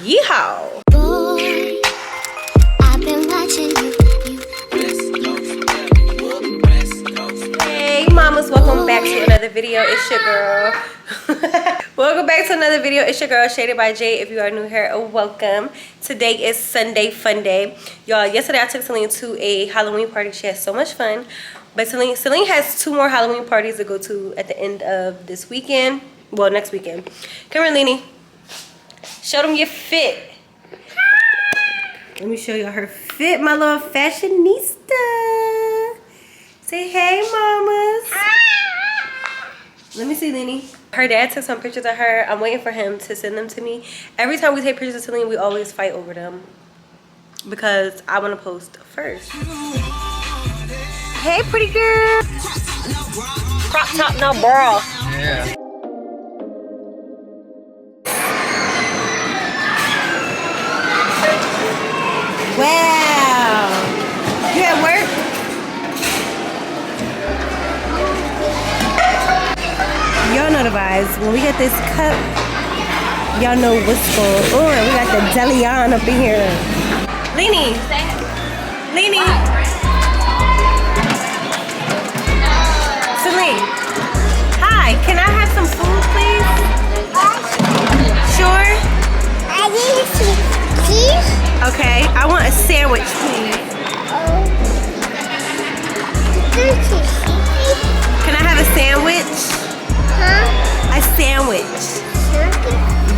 Yeehaw! Boy, I've been watching you. Hey mamas, welcome back to another video. It's your girl. Welcome back to another video. It's your girl Shaded by Jade. If you are new here, welcome. Today is Sunday Fun Day. Y'all, yesterday I took Celine to a Halloween party. She had so much fun. But Celine has 2 more Halloween parties to go to at the end of this weekend. Well, next weekend. Come here, Leanie. Show them your fit. Let me show y'all her fit, my little fashionista. Say hey, mamas. Let me see, Leanie. Her dad took some pictures of her. I'm waiting for him to send them to me. Every time we take pictures of Celine, we always fight over them because I want to post first. Hey, pretty girl. Crop top, no bra. Yeah. Wow. You at work? Y'all know the vibes. When we get this cup, y'all know what's going on. We got the Delion up in here. Leanie. Leanie. Celine. Hi, can I have some food, please? Sure? I need some cheese. Okay, I want a sandwich, please. Can I have a sandwich? Huh? A sandwich.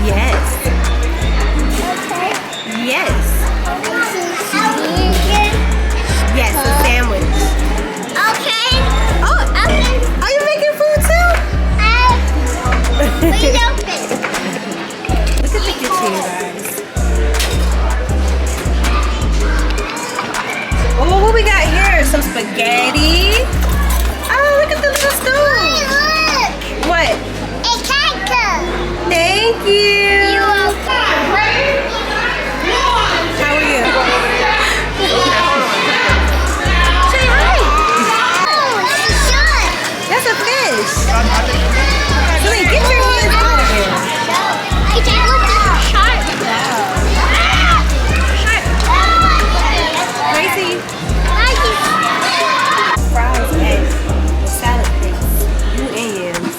Yes. Okay. Yes. Yes, a sandwich. Okay. Oh, are you making food too? Please open. Look at the kitchen, you guys. Oh, what we got here? Some spaghetti. Oh, look at the little stove. Look. What? A cactus. Thank you. You're welcome. How are you? Say hi. Oh, she's done. That's a fish. Celine, get your hands out of here. I can't look at the shark. Gracie. Fries, eggs, salad things. You and yams.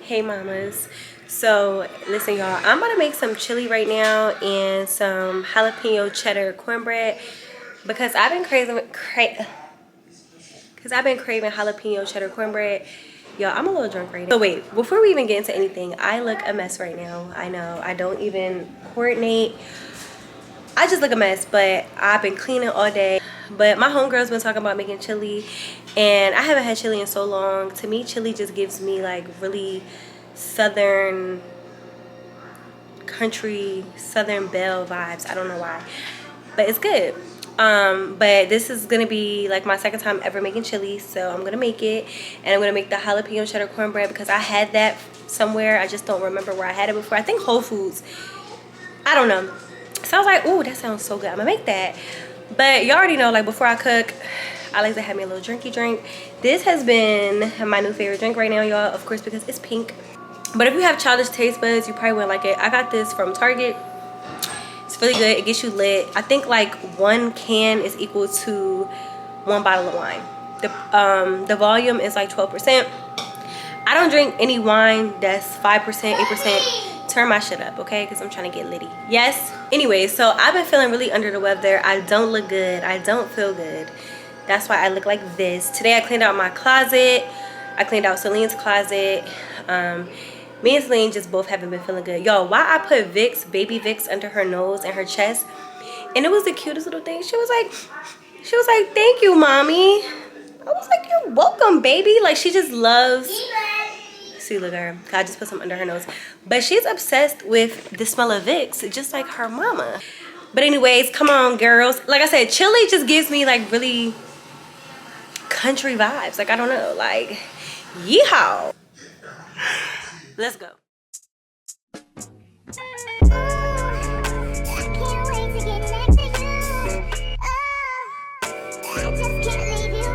Hey mamas. So listen y'all, I'm about to make some chili right now and some jalapeno cheddar cornbread because I've been craving jalapeno cheddar cornbread. Y'all, I'm a little drunk right now. So wait, before we even get into anything, I look a mess right now. I know, I don't even coordinate. I just look a mess, but I've been cleaning all day. But my homegirl's been talking about making chili, and I haven't had chili in so long. To me, chili just gives me like really southern country, southern belle vibes. I don't know why, but it's good. But this is gonna be like my second time ever making chili, so I'm gonna make it, and I'm gonna make the jalapeno cheddar cornbread because I had that somewhere. I just don't remember where I had it before. I think Whole Foods. I don't know. So I was like, ooh, that sounds so good. I'm gonna make that. But you already know, like before I cook, I like to have me a little drinky drink. This has been my new favorite drink right now, y'all. Of course, because it's pink. But if you have childish taste buds, you probably wouldn't like it. I got this from Target. It's really good. It gets you lit. I think like 1 can is equal to 1 bottle of wine. The volume is like 12%. I don't drink any wine that's 5%, 8%. Turn my shit up, okay? Because I'm trying to get litty. Yes? Anyway, so I've been feeling really under the weather. I don't look good. I don't feel good. That's why I look like this. Today I cleaned out my closet. I cleaned out Celine's closet. Me and Celine just both haven't been feeling good. Y'all, why I put Vicks, baby Vicks under her nose and her chest. And it was the cutest little thing. She was like, thank you, mommy. I was like, you're welcome, baby. Like, she just loves... See, look at her. I just put some under her nose. But she's obsessed with the smell of Vicks, just like her mama. But anyways, come on, girls. Like I said, chili just gives me like really country vibes. Like, I don't know. Like, yeehaw. Let's go. I can't wait to get next to you. I just can't leave you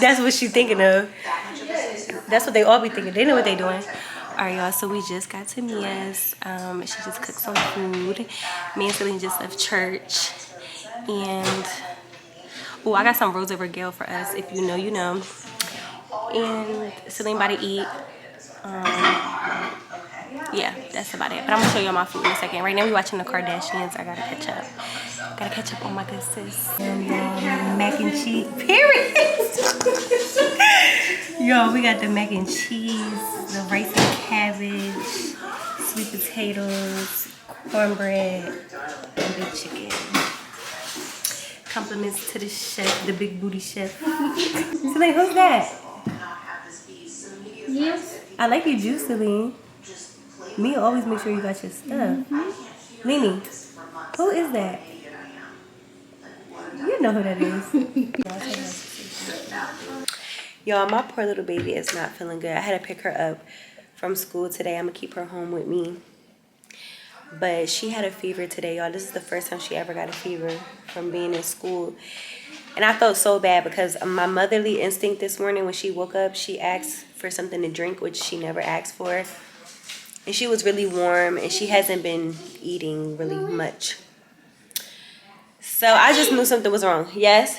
That's what she's thinking of. That's what they all be thinking. They know what they doing. All right, y'all. So we just got to Mia's. She just cooked some food. Me and Celine just left church. And, oh, I got some Rose over Gale for us. If you know, you know. And Celine about to eat. Yeah, that's about it. But I'm gonna show y'all my food in a second. Right now we watching the Kardashians. I gotta catch up. Gotta catch up on my good sis. And mac and cheese. Period. Yo, we got the mac and cheese, the rice and cabbage, sweet potatoes, cornbread, and the chicken. Compliments to the chef, the big booty chef. Celine, who's that? Yes. I like your juice, Celine. Me always make sure you got your stuff. Mimi, who is that? You know who that is. Y'all, my poor little baby is not feeling good. I had to pick her up from school today. I'm gonna keep her home with me. But she had a fever today, y'all. This is the first time she ever got a fever from being in school. And I felt so bad because my motherly instinct this morning when she woke up, she asked for something to drink, which she never asked for. And she was really warm and she hasn't been eating really much. So I just knew something was wrong. Yes?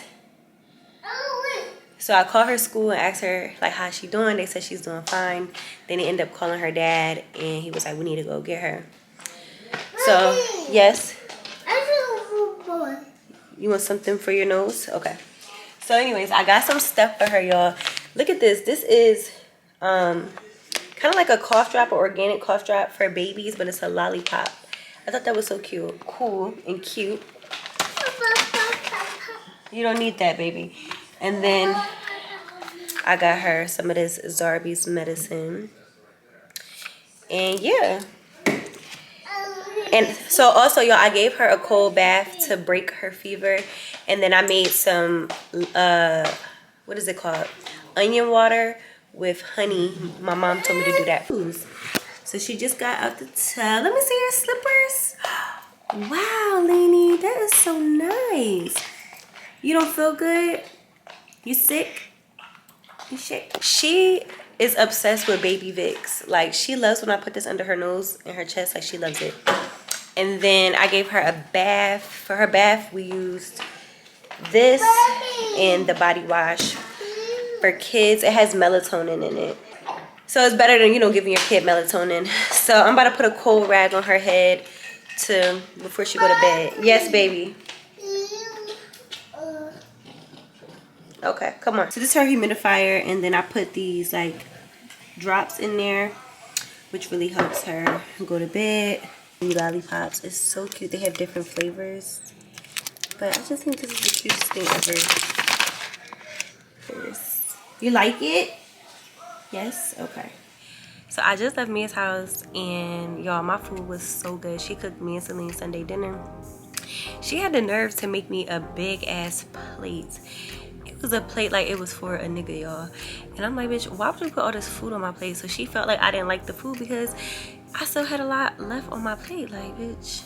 So I called her school and asked her like how's she doing. They said she's doing fine. Then they ended up calling her dad and he was like, we need to go get her. So, yes? You want something for your nose? Okay. So anyways, I got some stuff for her, y'all. Look at this. This is kind of like a cough drop, or organic cough drop for babies, but it's a lollipop. I thought that was so cute. Cool and cute. You don't need that, baby. And then I got her some of this Zarbee's medicine. And yeah. And so also, y'all, I gave her a cold bath to break her fever. And then I made some, what is it called? Onion water with honey. My mom told me to do that. So she just got out the tub. Let me see her slippers. Wow, Lainey, that is so nice. You don't feel good? You sick? You sick? She is obsessed with baby Vicks. Like, she loves when I put this under her nose and her chest. Like, she loves it. And then I gave her a bath. For her bath, we used this and the body wash. For kids, it has melatonin in it. So it's better than, you know, giving your kid melatonin. So I'm about to put a cold rag on her head before she go to bed. Yes, baby. Okay, come on. So this is her humidifier, and then I put these like drops in there, which really helps her go to bed. These lollipops is so cute. They have different flavors, but I just think this is the cutest thing ever. You like it? Yes? Okay. So I just left Mia's house, and y'all, my food was so good. She cooked me and Celine Sunday dinner. She had the nerve to make me a big ass plate. It was a plate like it was for a nigga, y'all. And I'm like, bitch, why would you put all this food on my plate? So she felt like I didn't like the food because I still had a lot left on my plate. Like, bitch,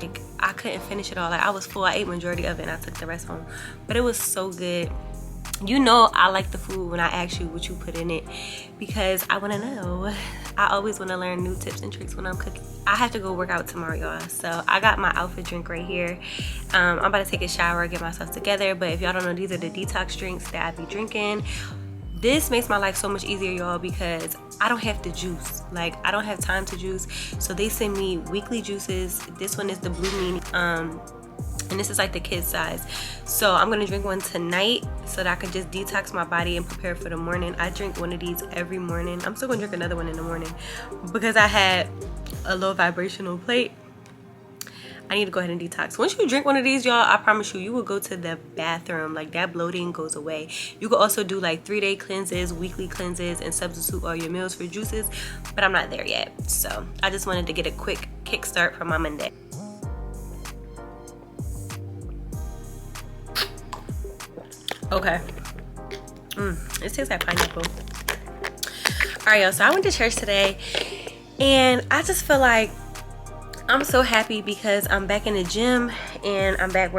Like, I couldn't finish it all. Like, I was full. I ate majority of it and I took the rest home. But it was so good. You know I like the food when I ask you what you put in it, because I want to know. I always want to learn new tips and tricks when I'm cooking. I have to go work out tomorrow, y'all. So I got my outfit drink right here. I'm about to take a shower, get myself together. But if y'all don't know, these are the detox drinks that I be drinking. This makes my life so much easier, y'all, because I don't have to juice. Like, I don't have time to juice. So they send me weekly juices. This one is the Blue Meanie. And this is like the kid size. So I'm gonna drink one tonight so that I can just detox my body and prepare for the morning. I drink one of these every morning. I'm still gonna drink another one in the morning because I had a low vibrational plate. I need to go ahead and detox. Once you drink one of these, y'all, I promise you, you will go to the bathroom. Like, that bloating goes away. You can also do like 3-day cleanses, weekly cleanses, and substitute all your meals for juices, but I'm not there yet. So I just wanted to get a quick kickstart for my Monday. Okay. It tastes like pineapple. All right, y'all, so I went to church today and I just feel like I'm so happy because I'm back in the gym and I'm back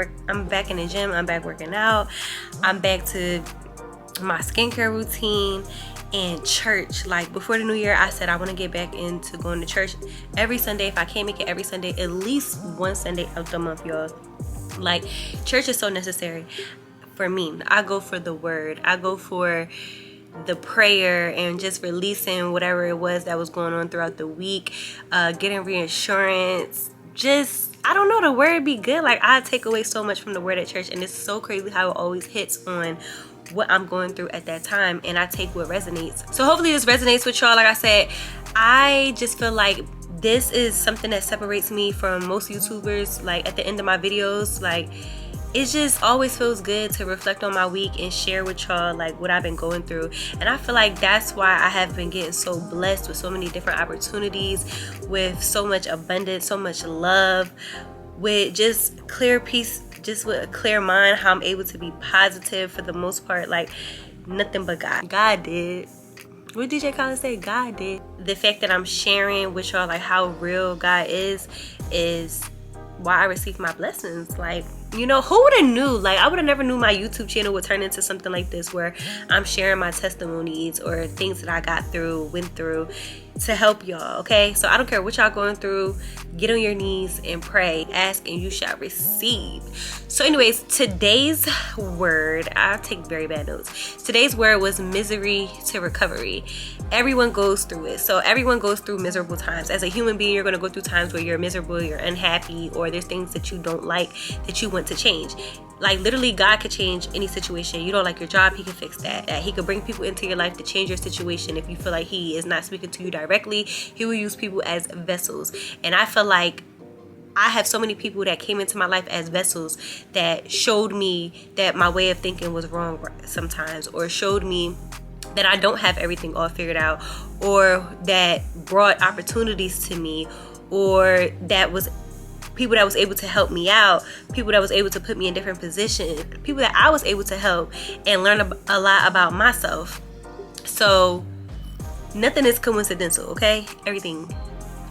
in the gym. I'm back working out. I'm back to my skincare routine and church. Like, before the new year, I said I want to get back into going to church every Sunday. If I can't make it every Sunday, at least one Sunday of the month, y'all. Like, church is so necessary for me. I go for the word. I go for the prayer and just releasing whatever it was that was going on throughout the week, getting reassurance. Just, I don't know, the word be good. Like, I take away so much from the word at church, and it's so crazy how it always hits on what I'm going through at that time, and I take what resonates. So hopefully this resonates with y'all. Like I said, I just feel like this is something that separates me from most YouTubers. Like, at the end of my videos, like, it just always feels good to reflect on my week and share with y'all like what I've been going through. And I feel like that's why I have been getting so blessed with so many different opportunities, with so much abundance, so much love, with just clear peace, just with a clear mind, how I'm able to be positive for the most part. Like, nothing but God. God did. What DJ Khaled say? God did. The fact that I'm sharing with y'all like how real God is why I receive my blessings. Like, you know, who would have knew? Like, I would have never knew my YouTube channel would turn into something like this, where I'm sharing my testimonies or things that I went through to help y'all. Okay, so I don't care what y'all going through, get on your knees and pray, ask and you shall receive. So anyways, today's word, I'll take very bad notes. Today's word was misery to recovery. Everyone goes through it. So everyone goes through miserable times. As a human being, you're going to go through times where you're miserable, you're unhappy, or there's things that you don't like that you want to change. Like, literally, God could change any situation. You don't like your job, he can fix that. He could bring people into your life to change your situation. If you feel like he is not speaking to you directly, he will use people as vessels. And I feel like I have so many people that came into my life as vessels that showed me that my way of thinking was wrong sometimes, or showed me that I don't have everything all figured out, or that brought opportunities to me, or that was people that was able to help me out, people that was able to put me in different positions, people that I was able to help and learn a lot about myself. So nothing is coincidental, okay? Everything,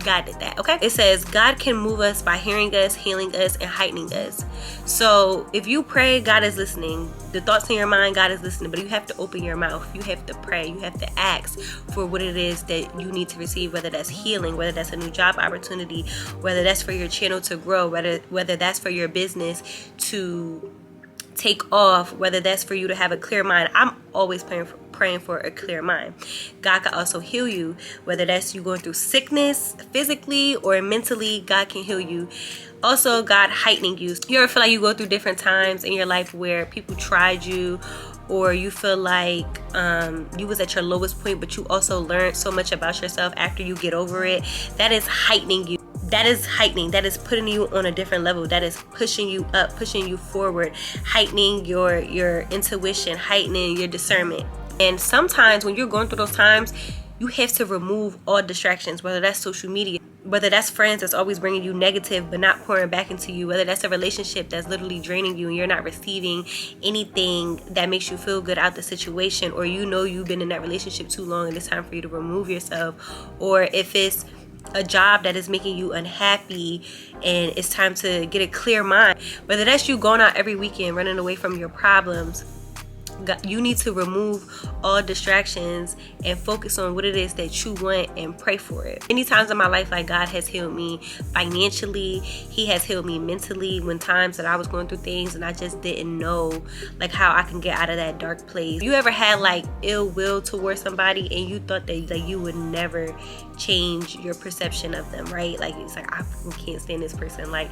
God did that, okay? It says God can move us by hearing us, healing us, and heightening us. So if you pray, God is listening. The thoughts in your mind, God is listening, but you have to open your mouth. You have to pray. You have to ask for what it is that you need to receive, whether that's healing, whether that's a new job opportunity, whether that's for your channel to grow, whether that's for your business to take off, whether that's for you to have a clear mind. I'm always praying for a clear mind. God can also heal you, whether that's you going through sickness physically or mentally. God can heal you. Also, God heightening you. You ever feel like you go through different times in your life where people tried you, or you feel like you was at your lowest point, but you also learned so much about yourself after you get over it? That is heightening you. That is heightening. That is putting you on a different level. That is pushing you up, pushing you forward, heightening your intuition, heightening your discernment. And sometimes when you're going through those times, you have to remove all distractions, whether that's social media, whether that's friends that's always bringing you negative but not pouring back into you, whether that's a relationship that's literally draining you and you're not receiving anything that makes you feel good out the situation, or you know you've been in that relationship too long and it's time for you to remove yourself, or if it's a job that is making you unhappy and it's time to get a clear mind, whether that's you going out every weekend running away from your problems, you need to remove all distractions and focus on what it is that you want and pray for it. Many times in my life, like, God has healed me financially. He has healed me mentally when times that I was going through things and I just didn't know like how I can get out of that dark place. You ever had like ill will towards somebody and you thought that like you would never change your perception of them, right? Like, it's like, I can't stand this person, like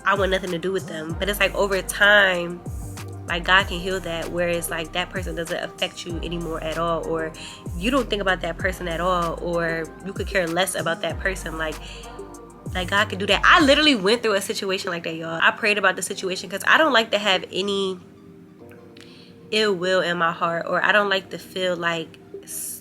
I want nothing to do with them. But it's like over time, like, God can heal that, whereas like that person doesn't affect you anymore at all, or you don't think about that person at all, or you could care less about that person. Like God can do that. I literally went through a situation like that, y'all. I prayed about the situation because I don't like to have any ill will in my heart, or I don't like to feel like,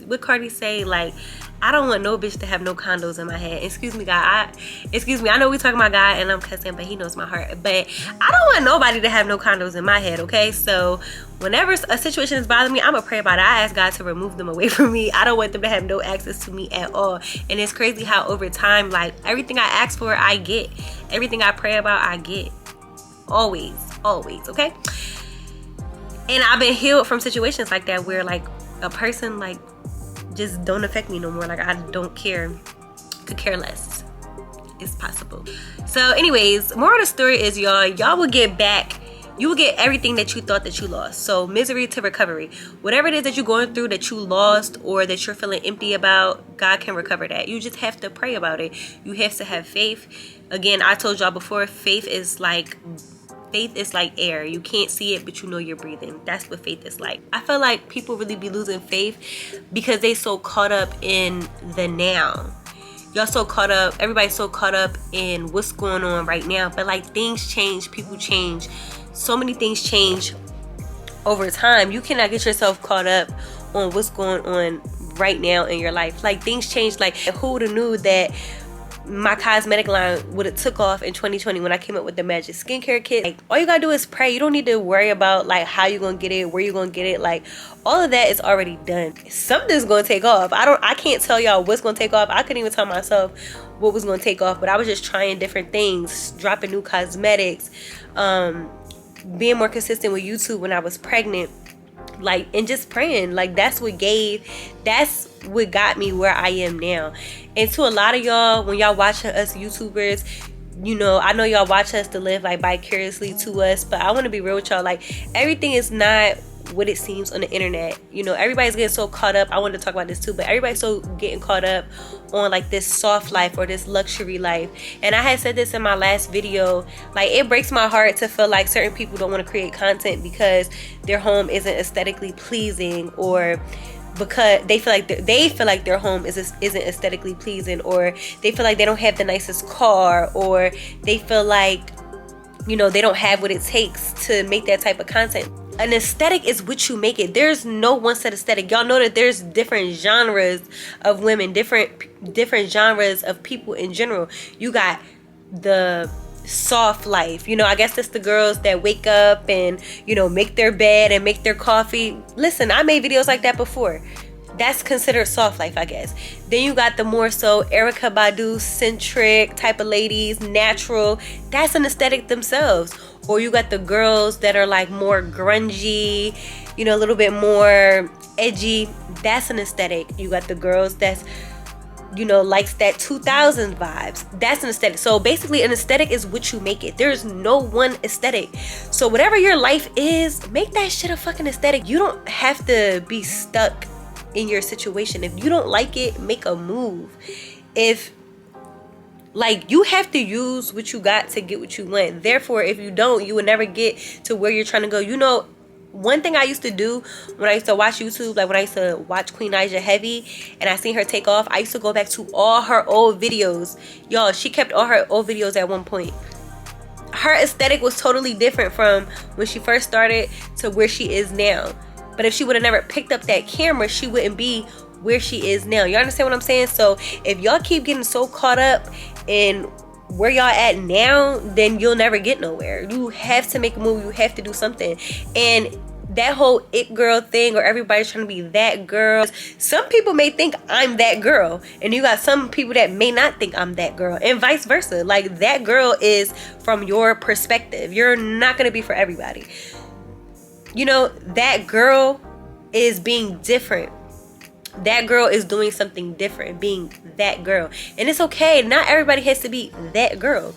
what Cardi say, like, I don't want no bitch to have no condos in my head. Excuse me, God. I know we talking about God and I'm cussing, but he knows my heart. But I don't want nobody to have no condos in my head, okay? So whenever a situation is bothering me, I'm gonna pray about it. I ask God to remove them away from me. I don't want them to have no access to me at all. And it's crazy how over time, like, everything I ask for, I get. Everything I pray about, I get. Always, okay? And I've been healed from situations like that where like a person like just don't affect me no more. Like, I don't care, could care less. It's possible. So anyways, moral of the story is, y'all will get back, you will get everything that you thought that you lost. So misery to recovery, whatever it is that you're going through that you lost or that you're feeling empty about, God can recover that. You just have to pray about it. You have to have faith. Again, I told y'all before, faith is like air. You can't see it, but you know you're breathing. That's what faith is like. I feel like people really be losing faith because they so caught up in the now. Y'all so caught up, everybody's so caught up in what's going on right now. But like, things change, people change. So many things change over time. You cannot get yourself caught up on what's going on right now in your life. Like, things change. Like, who would have knew that my cosmetic line would have took off in 2020 when I came up with the magic skincare kit? Like, all you gotta do is pray. You don't need to worry about like how you gonna get it, where you gonna get it. Like, all of that is already done. Something's gonna take off. I can't tell y'all what's gonna take off. I couldn't even tell myself what was gonna take off, but I was just trying different things, dropping new cosmetics, being more consistent with YouTube when I was pregnant, like, and just praying. Like, that's what got me where I am now. And to a lot of y'all, when y'all watching us YouTubers, you know, I know y'all watch us to live like vicariously to us, but I want to be real with y'all. Like, everything is not what it seems on the internet. You know, everybody's getting so caught up. I wanted to talk about this too, but everybody's so getting caught up on like this soft life or this luxury life. And I had said this in my last video, like, it breaks my heart to feel like certain people don't want to create content because their home isn't aesthetically pleasing, or because they feel like their home isn't aesthetically pleasing, or they feel like they don't have the nicest car, or they feel like, you know, they don't have what it takes to make that type of content. An aesthetic is what you make it. There's no one set aesthetic. Y'all know that there's different genres of women, different genres of people in general. You got the soft life, you know, I guess that's the girls that wake up and, you know, make their bed and make their coffee. Listen, I made videos like that before. That's considered soft life, I guess. Then you got the more so Erykah Badu centric type of ladies, natural. That's an aesthetic themselves. Or you got the girls that are like more grungy, you know, a little bit more edgy. That's an aesthetic. You got the girls that's, you know, likes that 2000s vibes. That's an aesthetic. So basically, an aesthetic is what you make it. There's no one aesthetic. So whatever your life is, make that shit a fucking aesthetic. You don't have to be stuck in your situation. If you don't like it, make a move. If, like, you have to use what you got to get what you want. Therefore, if you don't, you will never get to where you're trying to go. You know, one thing I used to do when I used to watch YouTube, like when I used to watch Queen Naija heavy and I seen her take off, I used to go back to all her old videos. Y'all, she kept all her old videos at one point. Her aesthetic was totally different from when she first started to where she is now. But if she would have never picked up that camera, she wouldn't be where she is now. You understand what I'm saying? So if y'all keep getting so caught up in where y'all at now, then you'll never get nowhere. You have to make a move. You have to do something. And that whole it girl thing, or everybody's trying to be that girl. Some people may think I'm that girl, and you got some people that may not think I'm that girl, and vice versa. Like, that girl is from your perspective. You're not gonna be for everybody. You know, that girl is being different. That girl is doing something different, being that girl. And it's okay. Not everybody has to be that girl.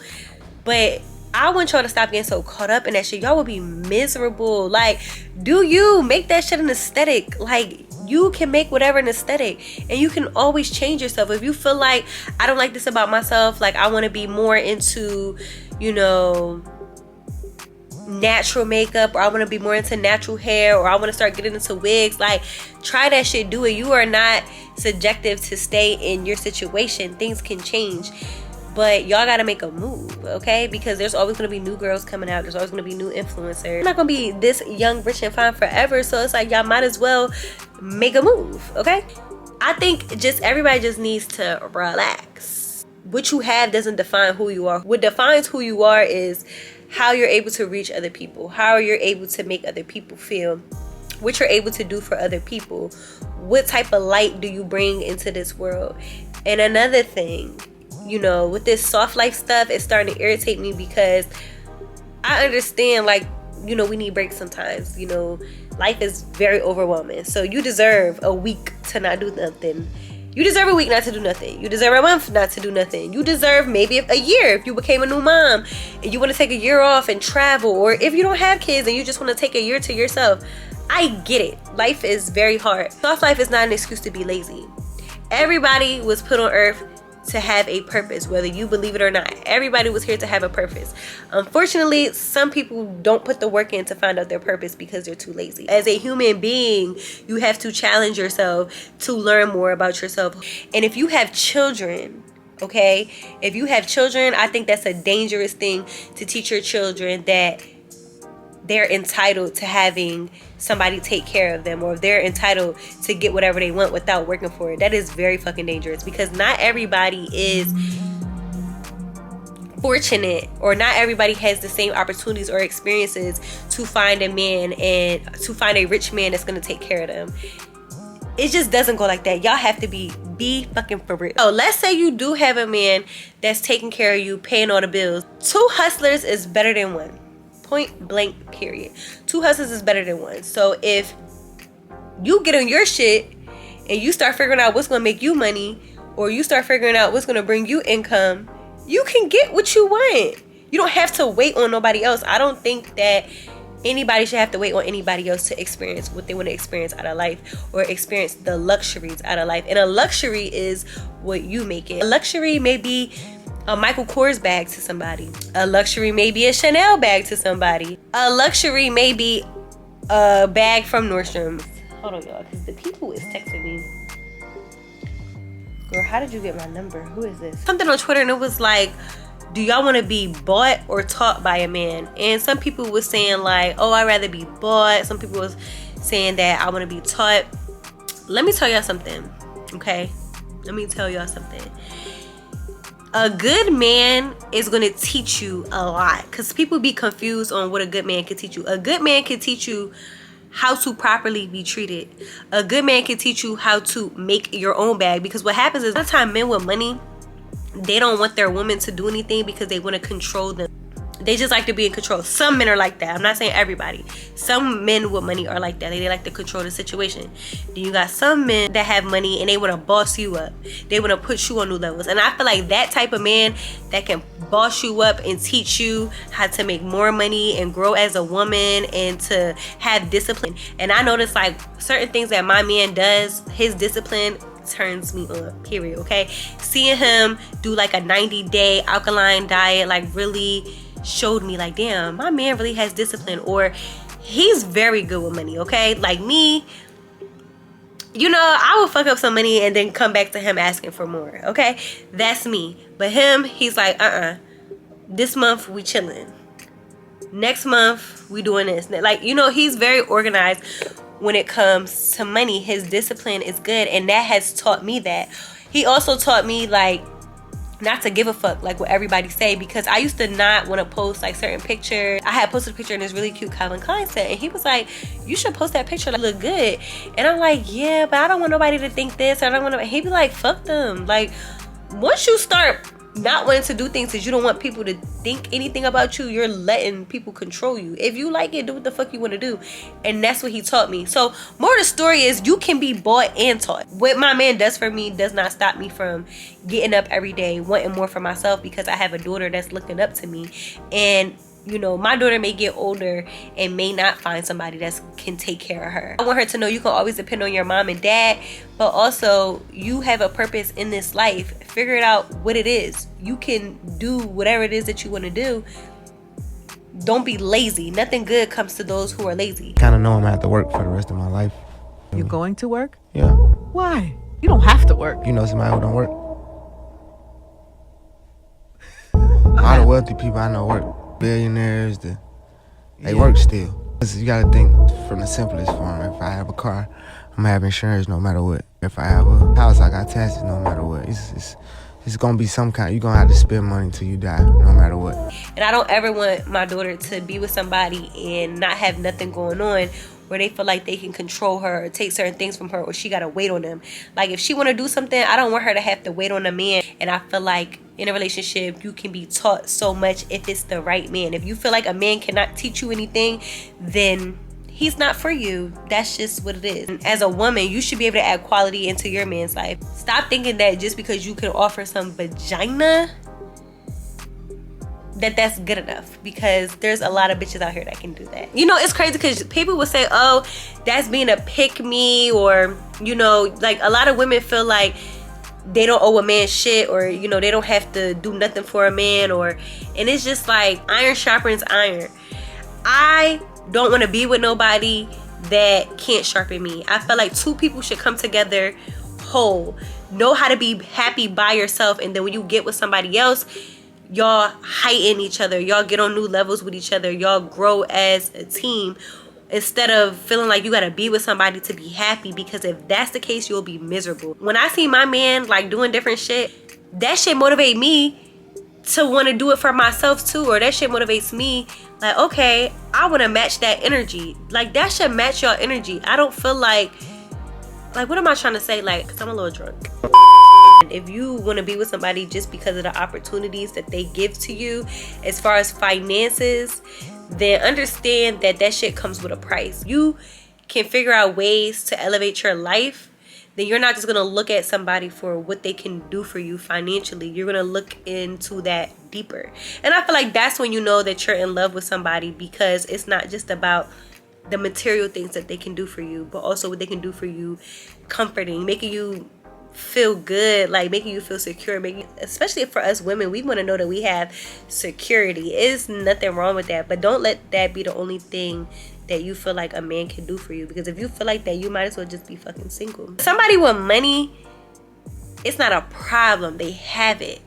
But I want y'all to stop getting so caught up in that shit. Y'all will be miserable. Like, do you make that shit an aesthetic? Like, you can make whatever an aesthetic, and you can always change yourself. If you feel like, I don't like this about myself, like, I want to be more into, you know, natural makeup, or I want to be more into natural hair, or I want to start getting into wigs, like, try that shit. Do it. You are not subjective to stay in your situation. Things can change. But y'all gotta make a move, okay? Because there's always gonna be new girls coming out. There's always gonna be new influencers. I'm not gonna be this young, rich, and fine forever. So it's like, y'all might as well make a move, okay? I think just everybody just needs to relax. What you have doesn't define who you are. What defines who you are is how you're able to reach other people, how you're able to make other people feel, what you're able to do for other people, what type of light do you bring into this world. And another thing, you know, with this soft life stuff, it's starting to irritate me, because I understand, like, you know, we need breaks sometimes. You know, life is very overwhelming. So you deserve a week to not do nothing. You deserve a week not to do nothing. You deserve a month not to do nothing. You deserve maybe a year if you became a new mom and you want to take a year off and travel, or if you don't have kids and you just want to take a year to yourself. I get it. Life is very hard. Soft life is not an excuse to be lazy. Everybody was put on earth to have a purpose, whether you believe it or not. Everybody was here to have a purpose. Unfortunately, some people don't put the work in to find out their purpose because they're too lazy. As a human being, you have to challenge yourself to learn more about yourself. And if you have children, okay, if you have children, I think that's a dangerous thing to teach your children, that they're entitled to having somebody take care of them, or they're entitled to get whatever they want without working for it. That is very fucking dangerous, because not everybody is fortunate, or not everybody has the same opportunities or experiences to find a man, and to find a rich man that's going to take care of them. It just doesn't go like that. Y'all have to be fucking for real. So let's say you do have a man that's taking care of you, paying all the bills. 2 hustlers is better than 1. Point blank, period. 2 hustlers is better than 1. So if you get on your shit and you start figuring out what's gonna make you money, or you start figuring out what's gonna bring you income, you can get what you want. You don't have to wait on nobody else. I don't think that anybody should have to wait on anybody else to experience what they want to experience out of life, or experience the luxuries out of life. And a luxury is what you make it. A luxury may be a Michael Kors bag to somebody. A luxury may be a Chanel bag to somebody. A luxury may be a bag from Nordstrom. Hold on, y'all, because the people is texting me. Girl, how did you get my number? Who is this? Something on Twitter, and it was like, do y'all want to be bought or taught by a man? And some people was saying like, oh, I'd rather be bought. Some people was saying that I want to be taught. Let me tell y'all something, okay? Let me tell y'all something. A good man is going to teach you a lot, because people be confused on what a good man can teach you. A good man can teach you how to properly be treated. A good man can teach you how to make your own bag, because what happens is, a lot of time men with money, they don't want their woman to do anything because they want to control them. They just like to be in control. Some men are like that. I'm not saying everybody. Some men with money are like that. They like to control the situation. Then you got some men that have money and they want to boss you up. They want to put you on new levels. And I feel like that type of man that can boss you up and teach you how to make more money and grow as a woman and to have discipline. And I notice like certain things that my man does, his discipline turns me on, period, okay? Seeing him do like a 90-day alkaline diet like really showed me like, damn, my man really has discipline, or he's very good with money, okay? Like me, you know, I will fuck up some money and then come back to him asking for more, okay? That's me. But him, he's like, this month we chilling, next month we doing this. Like, you know, he's very organized when it comes to money. His discipline is good, and that has taught me that. He also taught me like not to give a fuck like what everybody say, because I used to not want to post like certain pictures. I had posted a picture in this really cute Calvin Klein set, and he was like, you should post that picture, like, look good. And I'm like, yeah, but I don't want nobody to think this. I don't want to. He be like, fuck them. Like, once you start not wanting to do things because you don't want people to think anything about you, you're letting people control you. If you like it, do what the fuck you want to do. And that's what he taught me. So more of the story is, you can be bought and taught. What my man does for me does not stop me from getting up every day wanting more for myself, because I have a daughter that's looking up to me. And you know, my daughter may get older and may not find somebody that can take care of her. I want her to know you can always depend on your mom and dad, but also you have a purpose in this life. Figure it out what it is. You can do whatever it is that you want to do. Don't be lazy. Nothing good comes to those who are lazy. Kind of know I'm gonna have to work for the rest of my life. You going to work? Yeah. Why? You don't have to work. You know somebody who don't work? All the wealthy people I know work. Billionaires, they work still. You gotta think from the simplest form. If I have a car, I'm gonna have insurance no matter what. If I have a house, I got taxes no matter what. It's gonna be some kind. You're gonna have to spend money till you die, no matter what. And I don't ever want my daughter to be with somebody and not have nothing going on, where they feel like they can control her or take certain things from her, or she gotta wait on them. Like, if she wanna do something, I don't want her to have to wait on a man. And I feel like in a relationship, you can be taught so much if it's the right man. If you feel like a man cannot teach you anything, then he's not for you. That's just what it is. And as a woman, you should be able to add quality into your man's life. Stop thinking that just because you can offer some vagina, that's good enough, because there's a lot of bitches out here that can do that. You know, it's crazy because people will say, oh, that's being a pick me, or, you know, like, a lot of women feel like they don't owe a man shit, or, you know, they don't have to do nothing for a man, and it's just like, iron sharpens iron. I don't want to be with nobody that can't sharpen me. I feel like two people should come together whole, know how to be happy by yourself, and then when you get with somebody else, y'all heighten each other, y'all get on new levels with each other, y'all grow as a team, instead of feeling like you gotta be with somebody to be happy, because if that's the case, you'll be miserable. When I see my man like doing different shit, that shit motivate me to want to do it for myself too, or that shit motivates me like, okay, I want to match that energy. Like, that should match your energy. I don't feel like what am I trying to say? Like, because I'm a little drunk. If you want to be with somebody just because of the opportunities that they give to you as far as finances, then understand that that shit comes with a price. You can figure out ways to elevate your life, then you're not just going to look at somebody for what they can do for you financially. You're going to look into that deeper. And I feel like that's when you know that you're in love with somebody, because it's not just about the material things that they can do for you, but also what they can do for you, comforting, making you feel good, like making you feel secure, especially for us women, we want to know that we have security. There's nothing wrong with that, but don't let that be the only thing that you feel like a man can do for you, because if you feel like that, you might as well just be fucking single. Somebody with money, it's not a problem. They have it.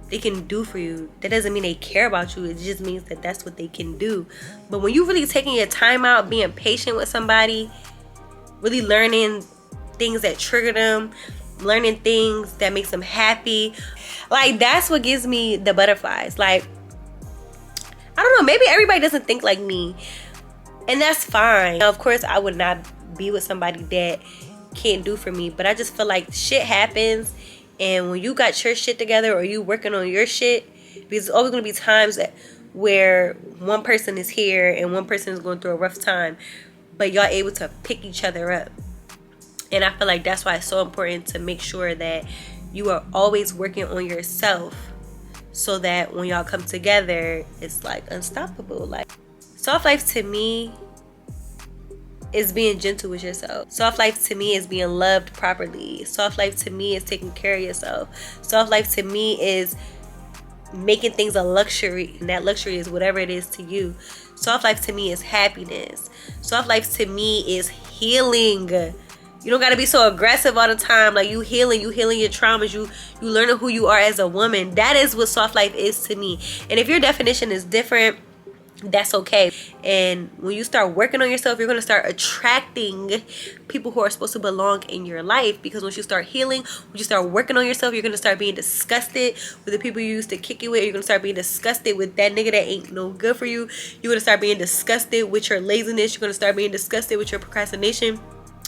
They can do for you. That doesn't mean they care about you. It just means that that's what they can do. But when you really taking your time out, being patient with somebody, really learning things that trigger them, learning things that makes them happy, like, that's what gives me the butterflies. Like, I don't know, maybe everybody doesn't think like me, and that's fine. Now, of course, I would not be with somebody that can't do for me, but I just feel like shit happens, and when you got your shit together, or you working on your shit, because there's always going to be times where one person is here and one person is going through a rough time, but y'all able to pick each other up. And I feel like that's why it's so important to make sure that you are always working on yourself, so that when y'all come together, it's like unstoppable. Like, soft life to me is being gentle with yourself. Soft life to me is being loved properly. Soft life to me is taking care of yourself. Soft life to me is making things a luxury, and that luxury is whatever it is to you. Soft life to me is happiness. Soft life to me is healing. You don't got to be so aggressive all the time. Like, you healing your traumas. You learning who you are as a woman. That is what soft life is to me. And if your definition is different, that's okay. And when you start working on yourself, you're going to start attracting people who are supposed to belong in your life. Because once you start healing, when you start working on yourself, you're going to start being disgusted with the people you used to kick it with. You're going to start being disgusted with that nigga that ain't no good for you. You're going to start being disgusted with your laziness. You're going to start being disgusted with your procrastination.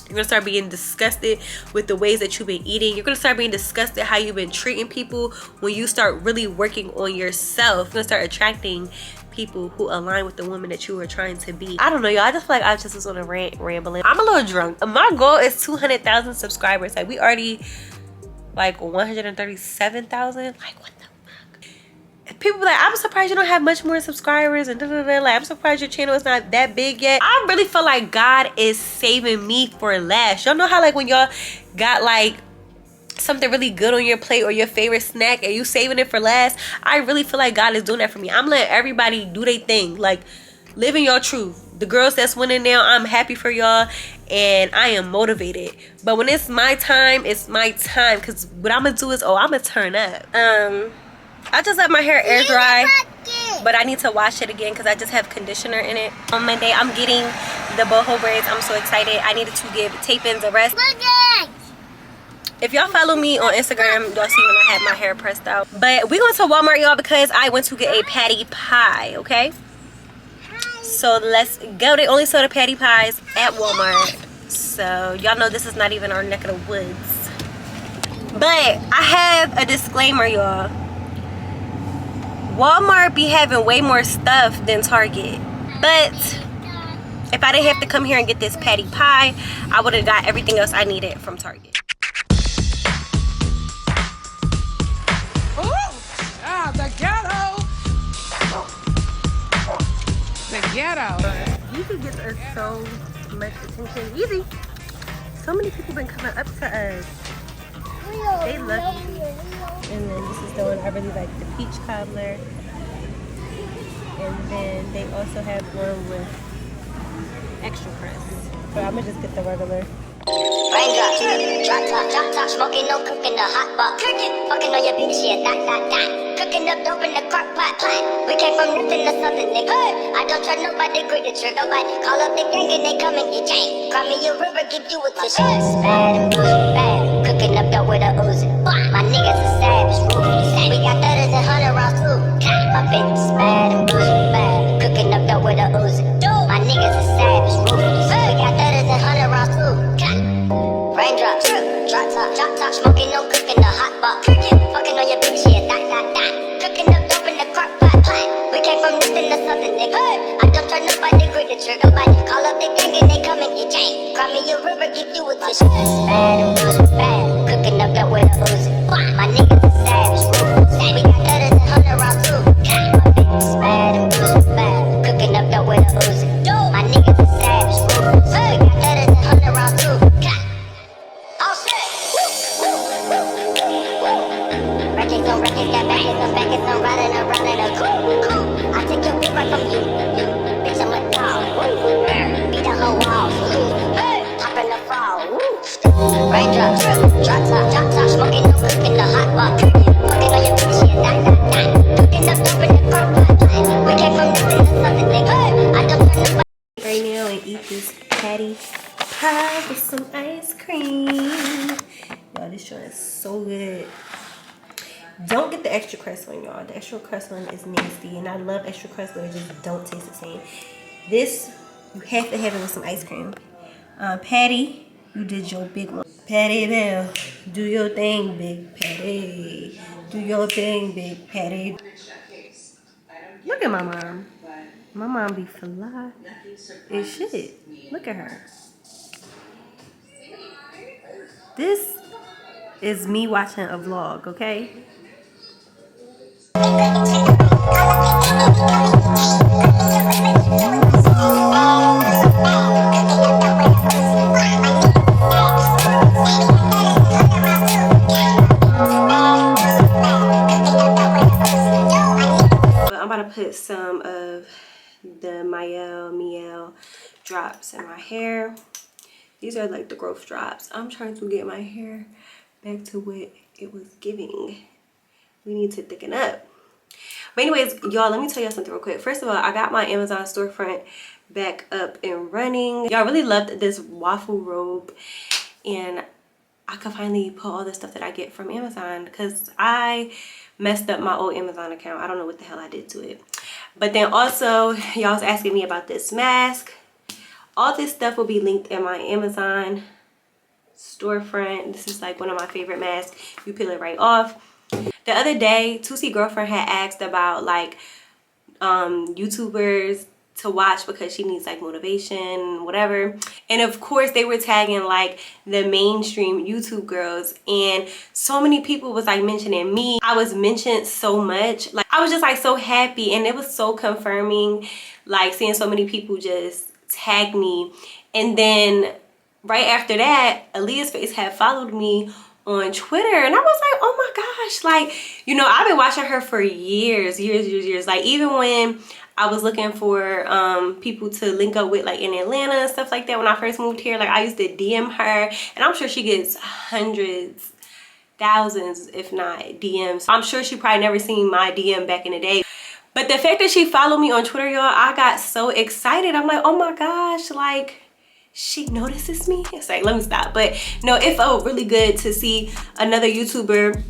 You're gonna start being disgusted with the ways that you've been eating. You're gonna start being disgusted how you've been treating people. When you start really working on yourself, you're gonna start attracting people who align with the woman that you are trying to be. I don't know, y'all. I just feel like I just was on a rambling. I'm a little drunk. My goal is 200,000 subscribers. Like, we already like 137,000. Like, what the fuck? People be like, I'm surprised you don't have much more subscribers and like, I'm surprised your channel is not that big yet. I really feel like God is saving me for last. Y'all know how like when y'all got like something really good on your plate or your favorite snack and you saving it for last? I really feel like God is doing that for me. I'm letting everybody do their thing, like living your truth. The girls that's winning now, I'm happy for y'all and I am motivated. But when it's my time, it's my time. Because what I'm gonna do is, I'm gonna turn up. I just let my hair air dry, but I need to wash it again because I just have conditioner in it. On Monday, I'm getting the boho braids. I'm so excited. I needed to give tape-ins a rest. If y'all follow me on Instagram, y'all see when I had my hair pressed out. But we going to Walmart, y'all, because I went to get a patty pie, okay? So let's go. They only sell the patty pies at Walmart. So y'all know this is not even our neck of the woods. But I have a disclaimer, y'all. Walmart be having way more stuff than Target. But if I didn't have to come here and get this patty pie, I would have got everything else I needed from Target. The ghetto. The ghetto. Yeezy gets us so much attention. Yeezy. So many people been coming up to us. They love Yeezy. And then this is the one I really like, the peach cobbler. And then they also have one with extra crust. But I'm gonna just get the regular. Raindrops, drop top, smoking, no cooking, the hot pot. Cooking, fucking on your bitch, yeah, that. Cooking up dope in the crock pot. We came from nothing to something, nigga. I don't trust nobody, grip the trigger, nobody. Call up the gang and they come and get chained. Cry me a river, give you a tissue. Bad and bullshit, bad. Cooking up dope with a Uzi. My niggas are savage, ruthless. We got 30s and 100 rounds too. My bitch is bad and bullshit, bad. Cooking up dope with a Uzi. My niggas are savage, ruthless. We got 30s and 100 rounds too. Raindrops, drop top, smoking, no cooking, the hot pot. Cooking, fucking on your bitch, yeah, that. Cooking up dope in the crock pot. We came from nothing to something, nigga. I don't trust nobody, grip the trigger, nobody. Call up the gang and they come and get chained. Cry me a river, give you a tissue. Bad and bullshit, bad. Cooking up dope with a Uzi. My niggas are savage, ruthless. We got 30s and 100 rounds too. My bitch is bad and bullshit, bad. Cooking up dope with a Uzi. My niggas are savage, ruthless. We got 30s and 100 rounds too. All set. Records on records, got backers on riding around in a coupe. I take your bitch right from you. Bitch, I'm a dog. Beat the whole wall. Hop in the fall. Raindrops, drop top, smoking, no cooking, the hot pot. Fucking on your bitch, yeah, that. Cooking up dope in the crock pot. We came from nothing to something, nigga. I don't turn the Right now and eat this patty pie with some ice cream. Y'all, this joint is so good. Don't get the extra crust one, y'all. The extra crust one is nasty, and I love extra crust, but it just don't taste the same. This, you have to have it with some ice cream. Patty, you did your big one. Patty Bell, do your thing, big Patty. Do your thing, big Patty. Look at my mom. My mom be fly as shit. Look at her. This is me watching a vlog, okay? But I'm about to put some of the Miel drops in my hair. These are like the growth drops. I'm trying to get my hair back to what it was giving. We need to thicken up. But anyways, y'all, let me tell y'all something real quick. First of all, I got my Amazon storefront back up and running. Y'all really loved this waffle robe, and I could finally put all the stuff that I get from Amazon because I messed up my old Amazon account. I don't know what the hell I did to it. But then also, y'all was asking me about this mask. All this stuff will be linked in my Amazon storefront. This is like one of my favorite masks. You peel it right off. The other day, 2C girlfriend had asked about like YouTubers to watch because she needs like motivation, whatever. And of course they were tagging like the mainstream YouTube girls, and so many people was like mentioning me. I was mentioned so much. Like I was just like so happy, and it was so confirming, like seeing so many people just tag me. And then right after that, Aaliyah's Face had followed me on Twitter, and I was like, oh my gosh, like, you know, I've been watching her for years. Like even when I was looking for people to link up with like in Atlanta and stuff like that, when I first moved here, like I used to DM her, and I'm sure she gets hundreds, thousands, if not DMs. I'm sure she probably never seen my DM back in the day. But the fact that she followed me on Twitter, y'all, I got so excited. I'm like, oh my gosh, like she notices me. It's like, let me stop. But no, it felt really good to see another YouTuber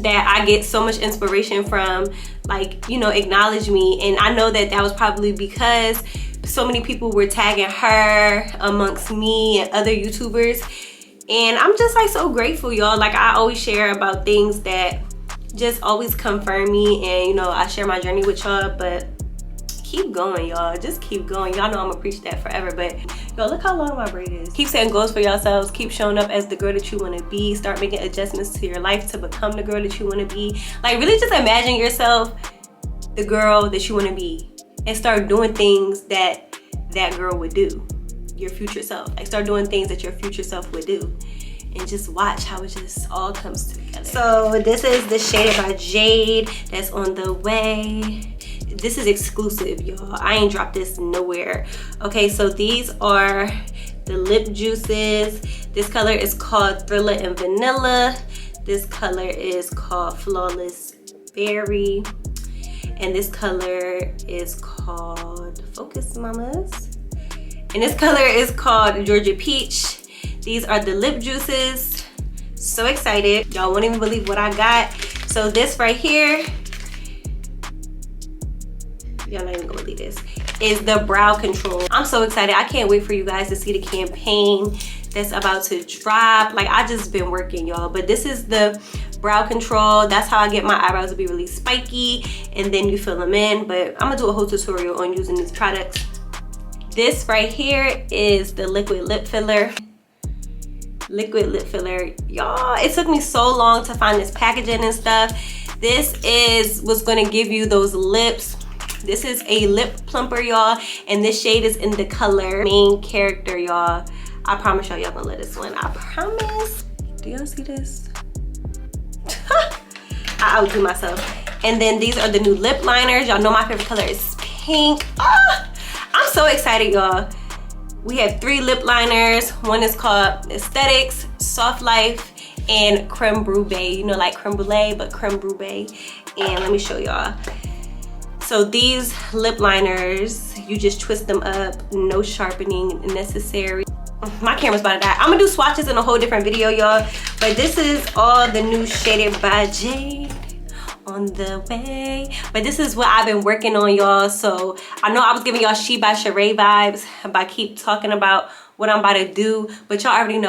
that I get so much inspiration from, like, you know, acknowledge me. And I know that that was probably because so many people were tagging her amongst me and other YouTubers. And I'm just like so grateful, y'all. Like I always share about things that just always confirm me, and you know, I share my journey with y'all. But keep going, y'all. Just keep going. Y'all know I'm gonna preach that forever. But yo, look how long my braid is. Keep setting goals for yourselves. Keep showing up as the girl that you want to be. Start making adjustments to your life to become the girl that you want to be. Like really just imagine yourself the girl that you want to be, and start doing things that that girl would do. Your future self. Like start doing things that your future self would do, and just watch how it just all comes together. So this is the shade by Jade that's on the way. This is exclusive, y'all. I ain't dropped this nowhere. Okay, so these are the lip juices. This color is called Thriller and Vanilla. This color is called Flawless Berry. And this color is called Focus Mamas. And this color is called Georgia Peach. These are the lip juices. So excited. Y'all won't even believe what I got. So this right here, y'all not even gonna believe this, is the brow control. I'm so excited. I can't wait for you guys to see the campaign that's about to drop. Like I just been working, y'all. But this is the brow control. That's how I get my eyebrows to be really spiky, and then you fill them in. But I'm gonna do a whole tutorial on using these products. This right here is the liquid lip filler. Liquid lip filler, y'all. It took me so long to find this packaging and stuff. This is what's gonna give you those lips. This is a lip plumper, y'all, and this shade is in the color Main Character, y'all. I promise y'all, y'all gonna love this one. I promise. Do y'all see this? I outdo myself. And then these are the new lip liners. Y'all know my favorite color is pink. I'm so excited, y'all. We have 3 lip liners. One is called Aesthetics, Soft Life, and Creme Brulee. You know, like creme brulee, but creme brulee. And let me show y'all. So these lip liners, you just twist them up, no sharpening necessary. My camera's about to die. I'm gonna do swatches in a whole different video, y'all. But this is all the new Shaded by Jade on the way. But this is what I've been working on, y'all. So I know I was giving y'all She by Sheree vibes, but I keep talking about what I'm about to do. But y'all already know